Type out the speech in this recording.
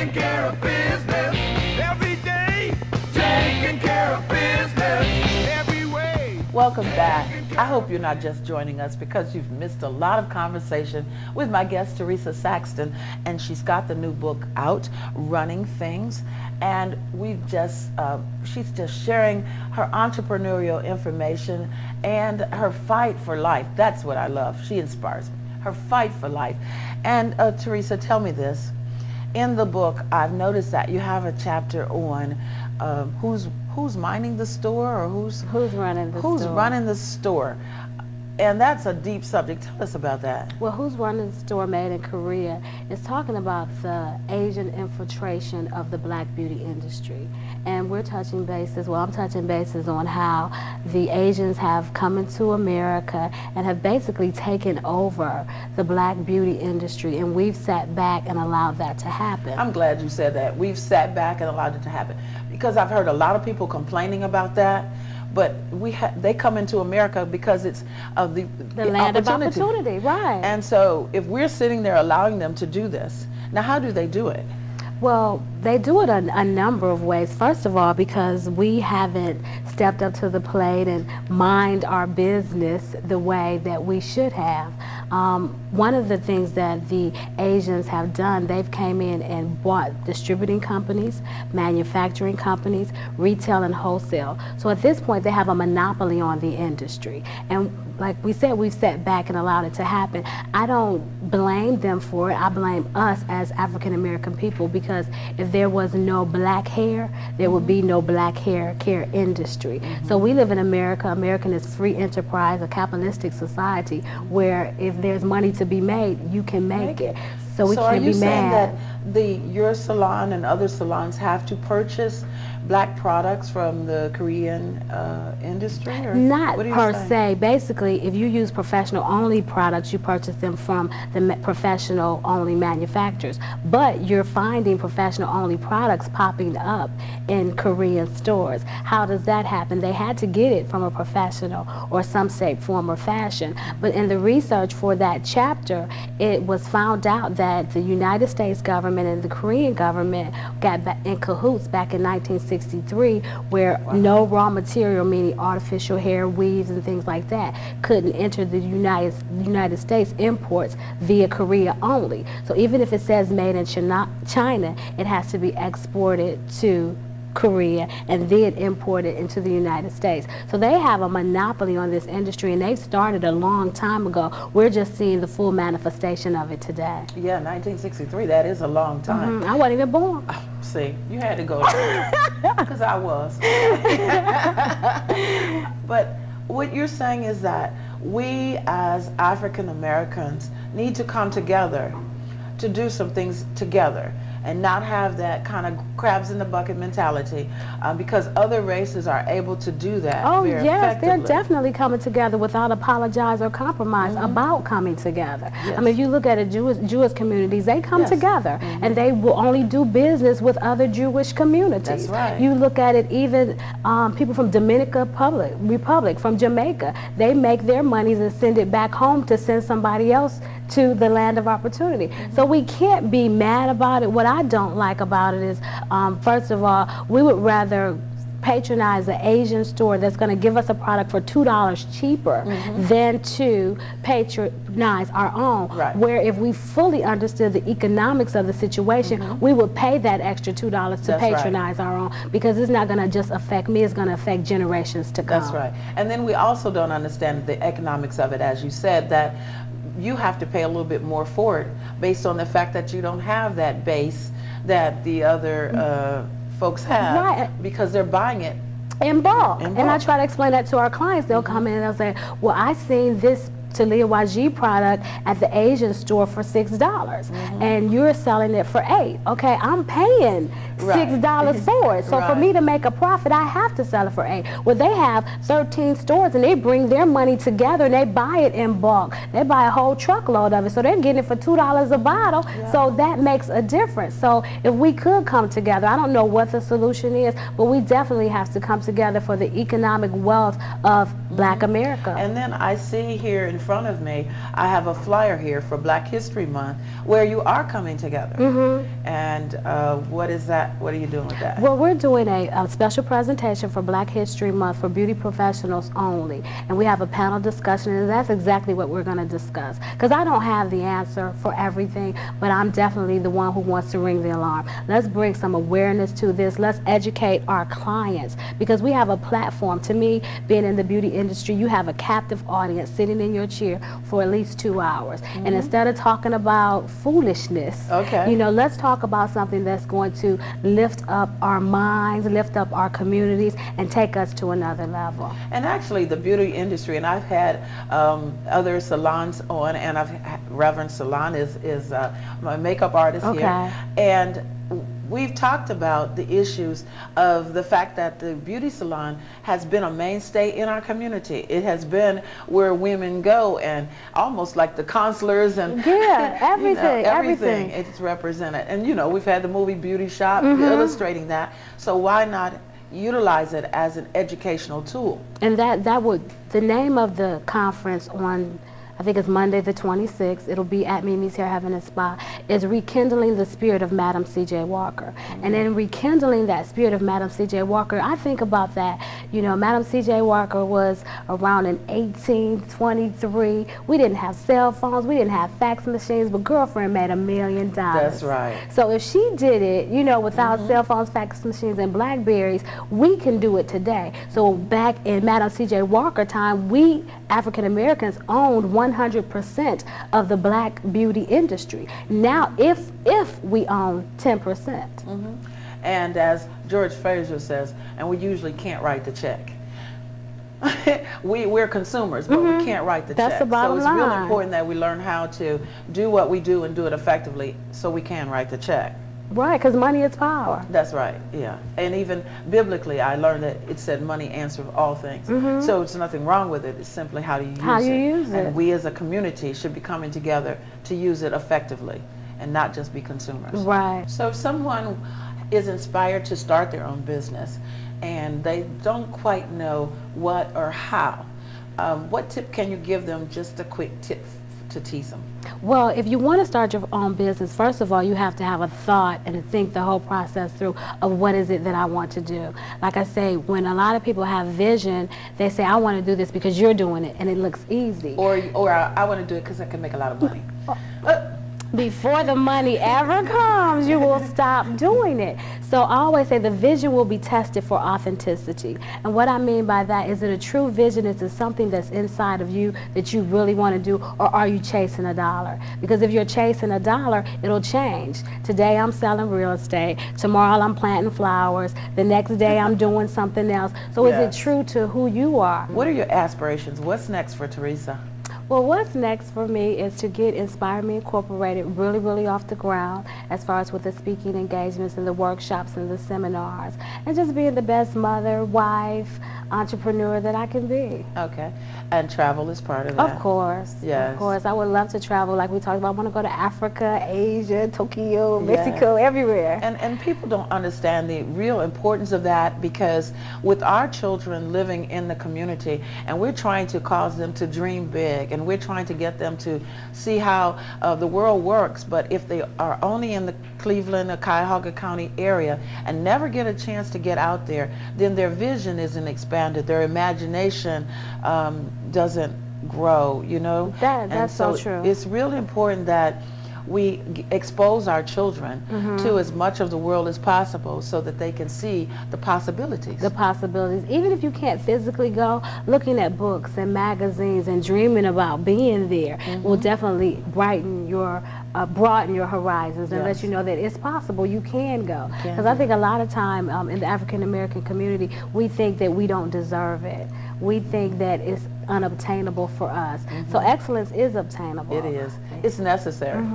taking care of business every day, taking care of business every way. Welcome back. I hope you're not just joining us because you've missed a lot of conversation with my guest, Teresa Saxton, and she's got the new book out, Running Things, and she's just sharing her entrepreneurial information and her fight for life. That's what I love. She inspires me. Her fight for life. And Teresa, tell me this. In the book, I've noticed that you have a chapter on who's minding the store, or who's running the store. And that's a deep subject. Tell us about that. Well, Who's Running the Store Made in Korea is talking about the Asian infiltration of the black beauty industry. And we're touching bases, well, I'm touching bases on how the Asians have come into America and have basically taken over the black beauty industry, and we've sat back and allowed that to happen. I'm glad you said that. We've sat back and allowed it to happen, because I've heard a lot of people complaining about that. But they come into America because it's of the land of opportunity, right? And so if we're sitting there allowing them to do this, now how do they do it? Well, they do it a number of ways. First of all, because we haven't stepped up to the plate and mind our business the way that we should have. One of the things that the Asians have done, they've came in and bought distributing companies, manufacturing companies, retail and wholesale. So at this point, they have a monopoly on the industry. And like we said, we've sat back and allowed it to happen. I don't blame them for it. I blame us as African American people, because if there was no black hair, there would be no black hair care industry. So we live in America. American is free enterprise, a capitalistic society where if there's money to be made, you can make it. So we can't be mad. So are you saying that your salon and other salons have to purchase black products from the Korean industry? Or not per se. Basically, if you use professional only products, you purchase them from the professional only manufacturers. But you're finding professional only products popping up in Korean stores. How does that happen? They had to get it from a professional or some shape, form, or fashion. But in the research for that chapter, it was found out that the United States government and the Korean government got in cahoots back in 1963, where no raw material, meaning artificial hair, weaves, and things like that, couldn't enter the United States imports via Korea only. So even if it says made in China, it has to be exported to Korea and then imported into the United States. So they have a monopoly on this industry, and they started a long time ago. We're just seeing the full manifestation of it today. Yeah, 1963, that is a long time. I wasn't even born. Oh, see, you had to go there, because I was. But what you're saying is that we as African Americans need to come together to do some things together, and not have that kind of crabs in the bucket mentality, because other races are able to do that. Oh yes, they're definitely coming together without apologize or compromise about coming together. Yes. I mean, if you look at Jewish communities, they come together, and they will only do business with other Jewish communities. That's right. You look at it, even people from Dominican Republic, from Jamaica, they make their monies and send it back home to send somebody else to the land of opportunity. So we can't be mad about it. What I don't like about it is, first of all, we would rather patronize an Asian store that's going to give us a product for $2 cheaper than to patronize our own. Right. Where if we fully understood the economics of the situation, we would pay that extra $2 to patronize our own, because it's not going to just affect me, it's going to affect generations to come. That's right. And then we also don't understand the economics of it, as you said, that you have to pay a little bit more for it based on the fact that you don't have that base that the other folks have, because they're buying it in bulk. And I try to explain that to our clients. They'll come in and they'll say, well, I seen this Talia YG product at the Asian store for $6, and you're selling it for $8. Okay, I'm paying $6 for it. So for me to make a profit, I have to sell it for $8. Well, they have 13 stores, and they bring their money together and they buy it in bulk. They buy a whole truckload of it, so they're getting it for $2 a bottle. So that makes a difference. So if we could come together, I don't know what the solution is, but we definitely have to come together for the economic wealth of Black America. And then I see here in front of me, I have a flyer here for Black History Month where you are coming together. And what is that? What are you doing with that? Well, we're doing a special presentation for Black History Month for beauty professionals only. And we have a panel discussion, and that's exactly what we're going to discuss. Because I don't have the answer for everything, but I'm definitely the one who wants to ring the alarm. Let's bring some awareness to this. Let's educate our clients, because we have a platform. To me, being in the beauty industry, you have a captive audience sitting in your chair for at least 2 hours. And instead of talking about foolishness, you know, let's talk about something that's going to lift up our minds, lift up our communities, and take us to another level. And actually, the beauty industry, and I've had other salons on, and Reverend Salon is my makeup artist here, and we've talked about the issues of the fact that the beauty salon has been a mainstay in our community. It has been where women go, and almost like the consulars and everything, everything it's represented. And you know, we've had the movie Beauty Shop illustrating that. So why not utilize it as an educational tool? And that would, the name of the conference on, I think it's Monday the 26th, it'll be at Mimi's Hair Heaven and Spa, is rekindling the spirit of Madam C.J. Walker. And in rekindling that spirit of Madam C.J. Walker, I think about that, you know, Madam C.J. Walker was around in 1823. We didn't have cell phones, we didn't have fax machines, but girlfriend made $1 million. That's right. So if she did it, you know, without cell phones, fax machines, and Blackberries, we can do it today. So back in Madam C.J. Walker time, we African Americans owned 100% of the black beauty industry. Now, if we own 10%. And as George Fraser says, and we usually can't write the check. We're consumers, but we can't write the check. That's the bottom line. So it's really important that we learn how to do what we do and do it effectively so we can write the check. Right, because money is power. That's right, yeah. And even biblically, I learned that it said money answers all things. So it's nothing wrong with it. It's simply how do you use it. And we as a community should be coming together to use it effectively and not just be consumers. Right. So if someone is inspired to start their own business and they don't quite know what or how, what tip can you give them, just a quick tip to tease them? Well, if you want to start your own business, first of all, you have to have a thought and to think the whole process through of what is it that I want to do. Like I say, when a lot of people have vision, they say, I want to do this because you're doing it and it looks easy. Or I want to do it because I can make a lot of money. Before the money ever comes, you will stop doing it. So I always say the vision will be tested for authenticity. And what I mean by that is that a true vision is something that's inside of you that you really want to do, or are you chasing a dollar? Because if you're chasing a dollar, it'll change. Today I'm selling real estate. Tomorrow I'm planting flowers. The next day I'm doing something else. So is it true to who you are? What are your aspirations? What's next for Teresa? Well, what's next for me is to get Inspire Me Incorporated really off the ground as far as with the speaking engagements and the workshops and the seminars, and just being the best mother, wife, entrepreneur that I can be. Okay. And travel is part of that? Of course. Yes. Of course. I would love to travel like we talked about. I want to go to Africa, Asia, Tokyo, Mexico, everywhere. And people don't understand the real importance of that, because with our children living in the community, and we're trying to cause them to dream big, and we're trying to get them to see how the world works, but if they are only in the Cleveland or Cuyahoga County area and never get a chance to get out there, then their vision isn't expanded, their imagination doesn't grow, you know? That's so true. It's really important that we expose our children to as much of the world as possible so that they can see the possibilities. The possibilities. Even if you can't physically go, looking at books and magazines and dreaming about being there will definitely brighten your, broaden your horizons and let you know that it's possible, you can go. Because I think a lot of time in the African American community, we think that we don't deserve it. We think that it's unobtainable for us. So excellence is obtainable. It is. It's necessary.